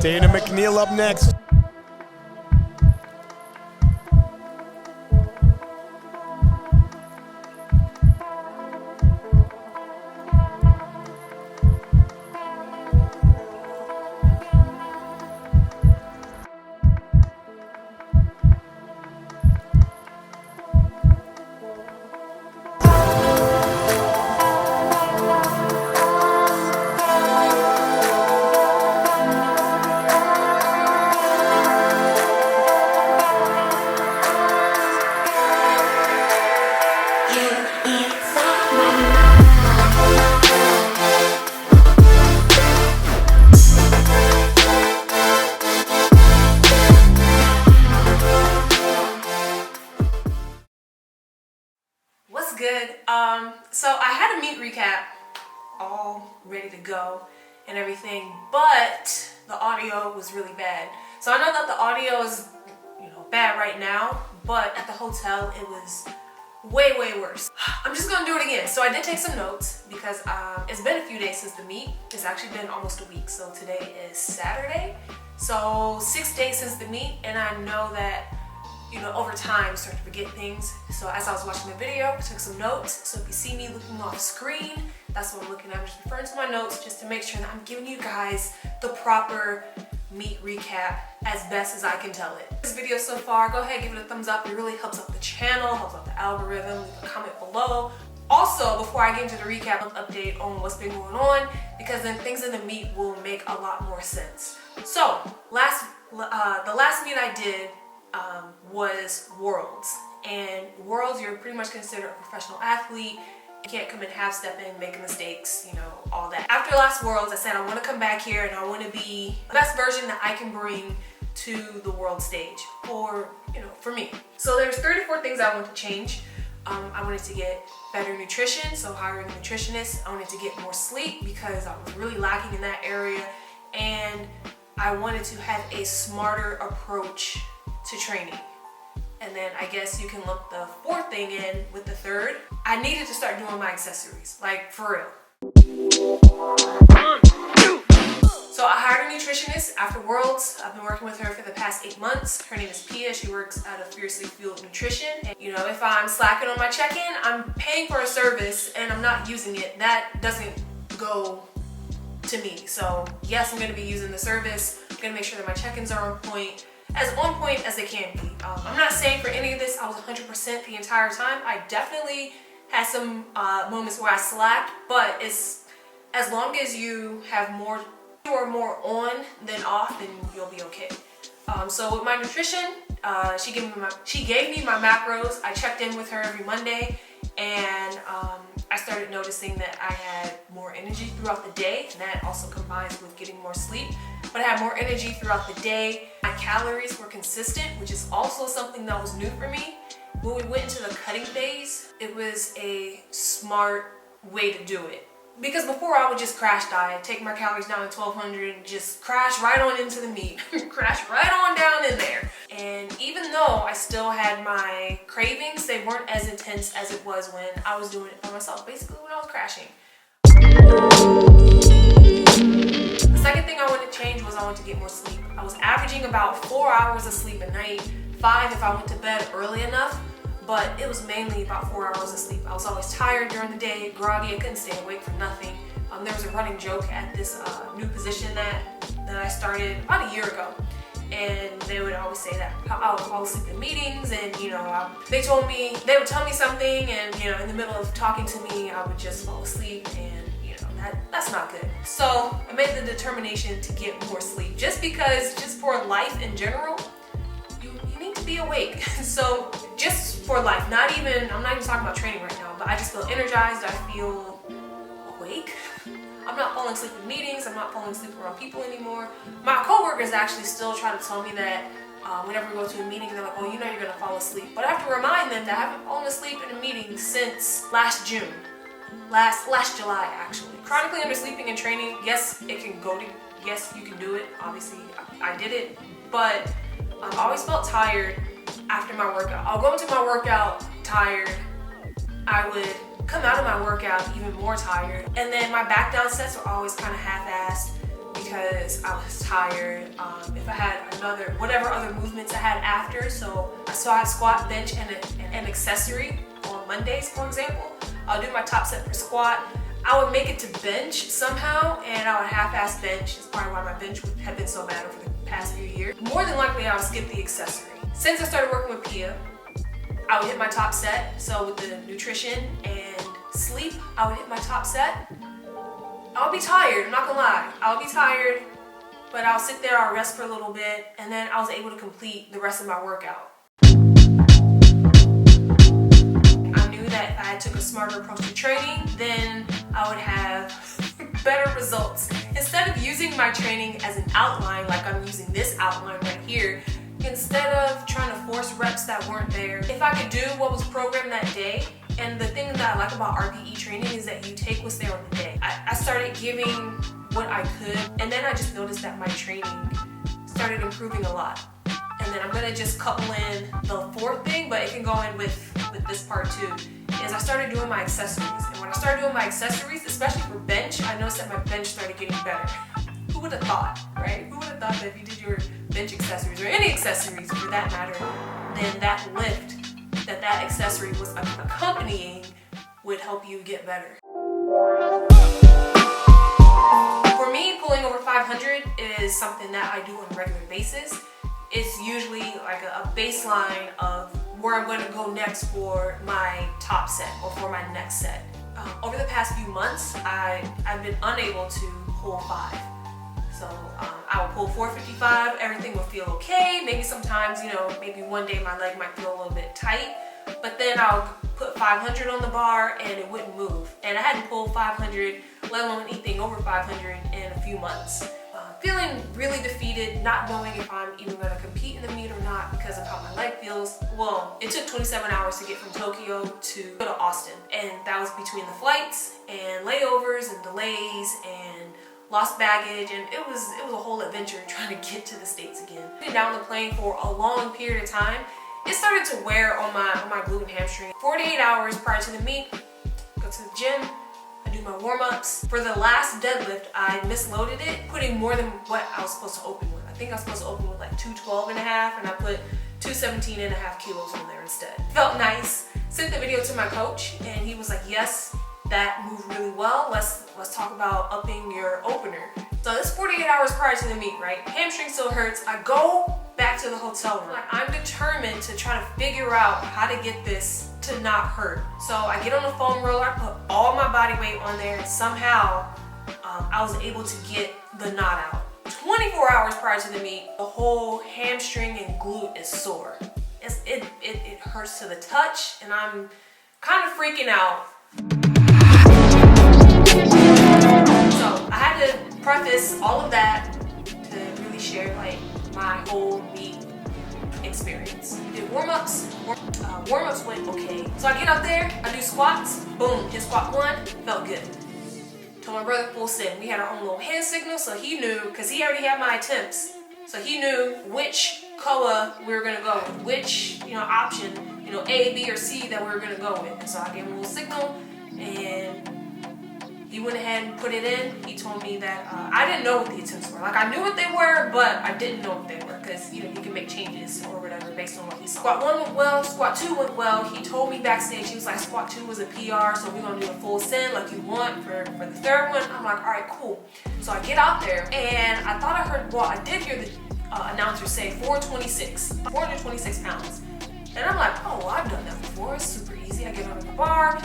Dayna McNeal up next. What's good? So I had a meet recap all ready to go and everything, but the audio was really bad. So I know that the audio is, bad right now, but at the hotel it was way worse. I'm just gonna do it again. So I did take some notes because it's been a few days since the meet. It's actually been almost a week. So today is Saturday. So 6 days since the meet, and I know that over time, I start to forget things. So as I was watching the video, I took some notes. So if you see me looking off screen, that's what I'm looking at. I'm just referring to my notes just to make sure that I'm giving you guys the proper meet recap as best as I can tell it. This video so far, go ahead, give it a thumbs up. It really helps out the channel, helps out the algorithm. Leave a comment below. Also, before I get into the recap, an update on what's been going on, because then things in the meet will make a lot more sense. So the last meet I did was Worlds, and Worlds, you're pretty much considered a professional athlete. You can't come in half-stepping, making mistakes, all that. After last Worlds, I said I want to come back here and I want to be the best version that I can bring to the world stage for me. So there's 34 things I want to change. I wanted to get better nutrition, so hiring a nutritionist. I wanted to get more sleep because I was really lacking in that area, and I wanted to have a smarter approach to training. And then I guess you can lump the fourth thing in with the third. I needed to start doing my accessories, like for real. So I hired a nutritionist after Worlds. I've been working with her for the past 8 months. Her name is Pia. She works out of Fiercely Fueled Nutrition. And if I'm slacking on my check-in, I'm paying for a service and I'm not using it. That doesn't go to me. So yes, I'm gonna be using the service. I'm gonna make sure that my check-ins are on point as they can be. I'm not saying for any of this I was 100% the entire time. I definitely had some moments where I slacked, but it's as long as you are more on than off, then you'll be okay. So with my nutrition, she gave me my macros. I checked in with her every Monday, and I started noticing that I had more energy throughout the day, and that also combines with getting more sleep. But I had more energy throughout the day. My calories were consistent, which is also something that was new for me. When we went into the cutting phase, it was a smart way to do it. Because before I would just crash diet, take my calories down to 1200 and just crash right on into the meat. Crash right on down in there. And even though I still had my cravings, they weren't as intense as it was when I was doing it by myself, basically when I was crashing. The second thing I wanted to change was I wanted to get more sleep. I was averaging about 4 hours of sleep a night, 5 if I went to bed early enough. But it was mainly about 4 hours of sleep. I was always tired during the day, groggy, I couldn't stay awake for nothing. There was a running joke at this new position that I started about a year ago. And they would always say that I would fall asleep in meetings, and they would tell me something, and in the middle of talking to me, I would just fall asleep, and that's not good. So I made the determination to get more sleep, just for life in general. You need to be awake. So just for life, I'm not even talking about training right now, but I just feel energized, I feel awake. I'm not falling asleep in meetings, I'm not falling asleep around people anymore. My coworkers actually still try to tell me that whenever we go to a meeting, they're like, oh, you're gonna fall asleep. But I have to remind them that I haven't fallen asleep in a meeting since last June. Last July, actually. Chronically undersleeping in training, yes, you can do it. Obviously, I did it, but I always felt tired after my workout. I'll go into my workout tired. I would come out of my workout even more tired. And then my back down sets were always kind of half-assed because I was tired. If I had whatever other movements I had after, so I had squat, bench, and an accessory on Mondays, for example. I'll do my top set for squat. I would make it to bench somehow, and I would half-ass bench. That's probably why my bench would have been so bad over the past few years. More than likely, I would skip the accessory. Since I started working with Pia, I would hit my top set. So with the nutrition and sleep, I would hit my top set. I would be tired, I'm not gonna lie. I would be tired, but I'll sit there, I'll rest for a little bit, and then I was able to complete the rest of my workout. I knew that if I took a smarter approach to training, then I would have better results. Instead of using my training as an outline, like I'm using this outline right here, instead of trying to force reps that weren't there, if I could do what was programmed that day. And the thing that I like about RPE training is that you take what's there on the day. I started giving what I could, and then I just noticed that my training started improving a lot. And then I'm gonna just couple in the fourth thing, but it can go in with this part too, is I started doing my accessories. And when I started doing my accessories, especially for bench, I noticed that my bench started getting better. Who would have thought, right? Who would have thought that if you did your bench accessories, or any accessories for that matter, then that lift that accessory was accompanying would help you get better. For me, pulling over 500 is something that I do on a regular basis. It's usually like a baseline of where I'm going to go next for my top set or for my next set. Over the past few months, I've been unable to pull 5. So I will pull 455, everything will feel okay. Maybe sometimes, maybe one day my leg might feel a little bit tight, but then I'll put 500 on the bar and it wouldn't move. And I hadn't pulled 500, let alone anything over 500 in a few months. Feeling really defeated, not knowing if I'm even going to compete in the meet or not because of how my leg feels. Well, it took 27 hours to get from Tokyo to go to Austin. And that was between the flights and layovers and delays and lost baggage, and it was a whole adventure trying to get to the States again. Been down the plane for a long period of time. It started to wear on my glute and hamstring. 48 hours prior to the meet, go to the gym, I do my warm-ups. For the last deadlift, I misloaded it, putting more than what I was supposed to open with. I think I was supposed to open with like 212.5, and I put 217.5 kilos on there instead. Felt nice. Sent the video to my coach, and he was like, yes, that moved really well. Let's talk about upping your opener. So this 48 hours prior to the meet, right? Hamstring still hurts. I go back to the hotel room. I'm determined to try to figure out how to get this to not hurt. So I get on the foam roller, I put all my body weight on there, and somehow I was able to get the knot out. 24 hours prior to the meet, the whole hamstring and glute is sore. It hurts to the touch, and I'm kind of freaking out. So I had to preface all of that to really share like my whole meet experience. Did warm-ups. Warm-ups went okay. So I get out there, I do squats, boom, hit squat 1, felt good. Told my brother full send. We had our own little hand signal, so he knew, because he already had my attempts, so he knew which COA we were gonna go with, which option, A, B, or C that we were gonna go with. And so I gave him a little signal, and he went ahead and put it in. He told me that I didn't know what the attempts were. Like, I knew what they were, but I didn't know what they were, because you can make changes or whatever based on what he saw. Squat 1 went well, squat 2 went well. He told me backstage, he was like, squat 2 was a PR, so we're gonna do a full send like you want for the third one. I'm like, all right, cool. So I get out there, and I thought I heard, well, I did hear the announcer say 426 pounds. And I'm like, oh, well, I've done that before. It's super easy. I get on the bar.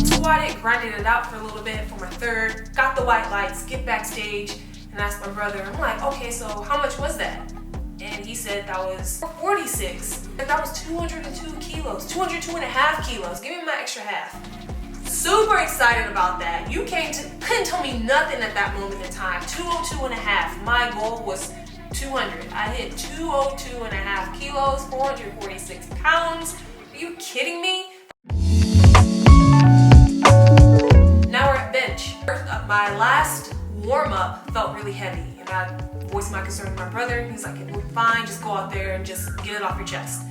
Squatted, grinded it out for a little bit for my third, got the white lights, get backstage, and asked my brother, I'm like, okay, so how much was that? And he said that was 46. That was 202 kilos, 202.5 kilos. Give me my extra half. Super excited about that. You couldn't tell me nothing at that moment in time. 202.5. My goal was 200. I hit 202.5 kilos, 446 pounds. Are you kidding me? Now we're at bench. My last warm-up felt really heavy. Like, I voiced my concern to my brother. He's like, "It will be fine, just go out there and just get it off your chest."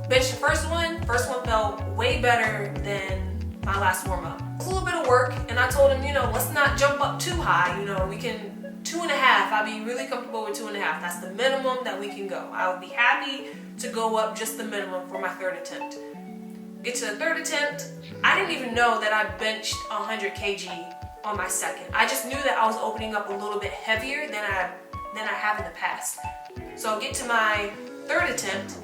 Bench the first one felt way better than my last warm-up. It was a little bit of work, and I told him, let's not jump up too high. We can 2.5. I'd be really comfortable with 2.5. That's the minimum that we can go. I would be happy to go up just the minimum for my third attempt. Get to the third attempt, I didn't even know that I benched 100 kg on my second. I just knew that I was opening up a little bit heavier than I have in the past. So get to my third attempt.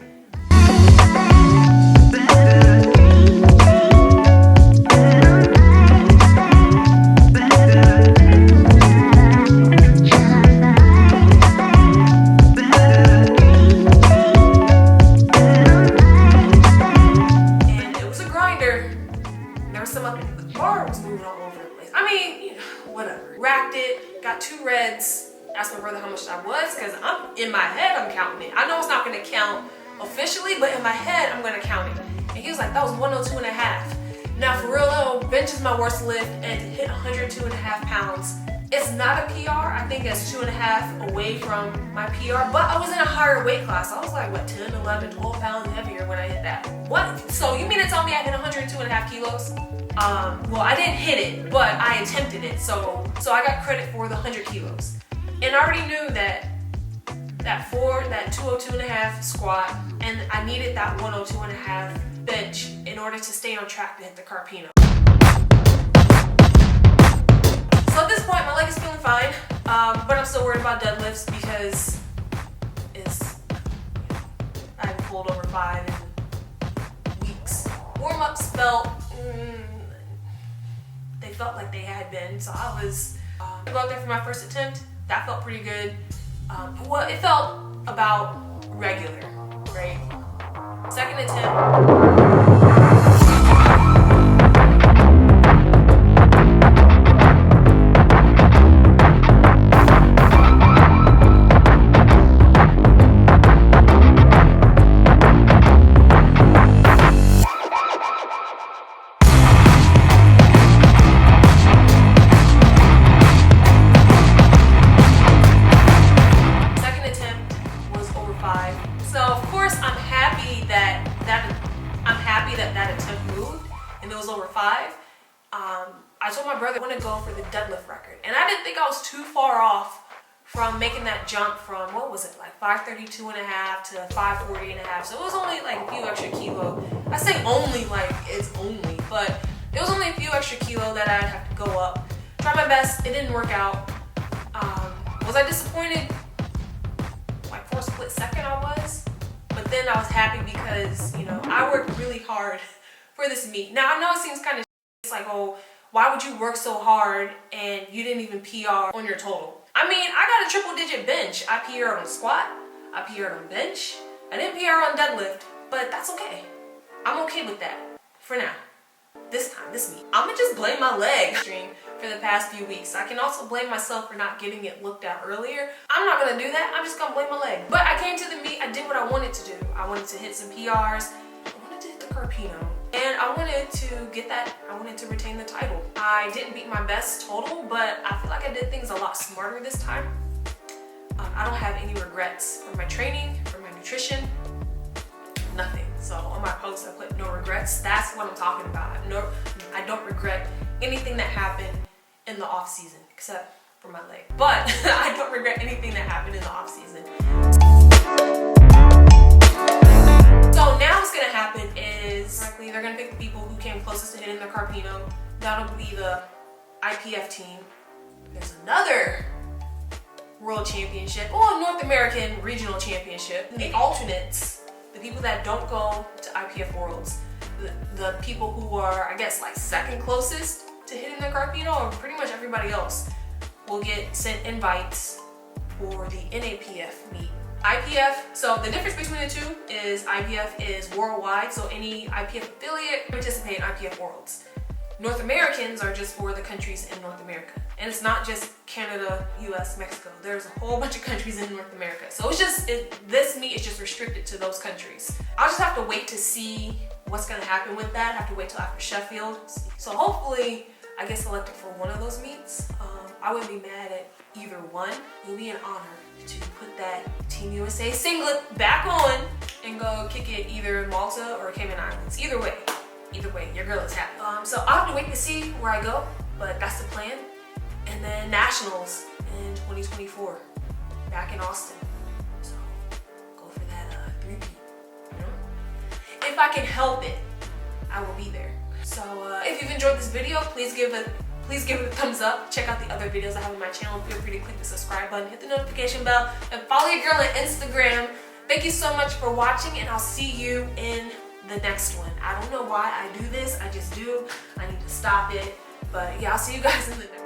Racked it, got 2 reds, asked my brother how much that was, because in my head I'm counting it. I know it's not going to count officially, but in my head I'm going to count it. And he was like, that was 102.5. Now for real though, bench is my worst lift, and to hit 102.5 pounds, it's not a PR. I think it's 2.5 away from my PR, but I was in a higher weight class. I was like, 10, 11, 12 pounds heavier when I hit that. What? So you mean to tell me I hit 102.5 kilos? Well, I didn't hit it, but I attempted it. So I got credit for the 100 kilos. And I already knew that 202.5 squat, and I needed that 102.5 bench in order to stay on track to hit the Carpino. So at this point, my leg is feeling fine, but I'm still worried about deadlifts because I haven't pulled over 5 in weeks. Warm-ups felt like they had been, so I was go out there for my first attempt. That felt pretty good. Well, it felt about regular, right? Second attempt. That attempt moved and it was over 5. I told my brother I want to go for the deadlift record, and I didn't think I was too far off from making that jump from, what was it, like 532.5 to 540.5. So it was only like a few extra kilo. I say only like it's only, but it was only a few extra kilo that I'd have to go up. Try my best. It didn't work out. Was I disappointed? Like for a split second I was. But then I was happy because, I worked really hard for this meet. Now, I know it seems kind of it's like, oh, why would you work so hard and you didn't even PR on your total? I mean, I got a triple-digit bench. I PR'd on squat. I PR'd on bench. I didn't PR on deadlift, but that's okay. I'm okay with that for now. This meet. I'm gonna just blame my leg for the past few weeks. I can also blame myself for not getting it looked at earlier. I'm not gonna do that. I'm just gonna blame my leg. But I came to the meet, I did what I wanted to do. I wanted to hit some PRs. I wanted to hit the Carpino. And I wanted to get that, I wanted to retain the title. I didn't beat my best total, but I feel like I did things a lot smarter this time. I don't have any regrets for my training, for my nutrition, nothing. So on my post, I put no regrets. That's what I'm talking about. No, I don't regret anything that happened in the off season, except for my leg. But I don't regret anything that happened in the off season. So now what's gonna happen is they're gonna pick the people who came closest to hitting their Carpino. That'll be the IPF team. There's another World Championship, or North American Regional Championship. The alternates, the people that don't go to IPF Worlds, the people who are, I guess, like second closest to hitting their Carpino, or pretty much everybody else, will get sent invites for the NAPF meet. IPF, so the difference between the two is IPF is worldwide, so any IPF affiliate participate in IPF Worlds. North Americans are just for the countries in North America. And it's not just Canada, US, Mexico. There's a whole bunch of countries in North America. So it's just, this meet is just restricted to those countries. I'll just have to wait to see what's gonna happen with that. I have to wait till after Sheffield. So hopefully I get selected for one of those meets. I wouldn't be mad at either one. It would be an honor to put that Team USA singlet back on and go kick it either in Malta or Cayman Islands. Either way, your girl is happy. So I'll have to wait to see where I go, but that's the plan. And then nationals in 2024, back in Austin. So go for that 3P. You know? If I can help it, I will be there. So if you've enjoyed this video, please give it a thumbs up. Check out the other videos I have on my channel. Feel free to click the subscribe button, hit the notification bell, and follow your girl on Instagram. Thank you so much for watching, and I'll see you in the next one. I don't know why I do this. I just do. I need to stop it. But yeah, I'll see you guys in the next one.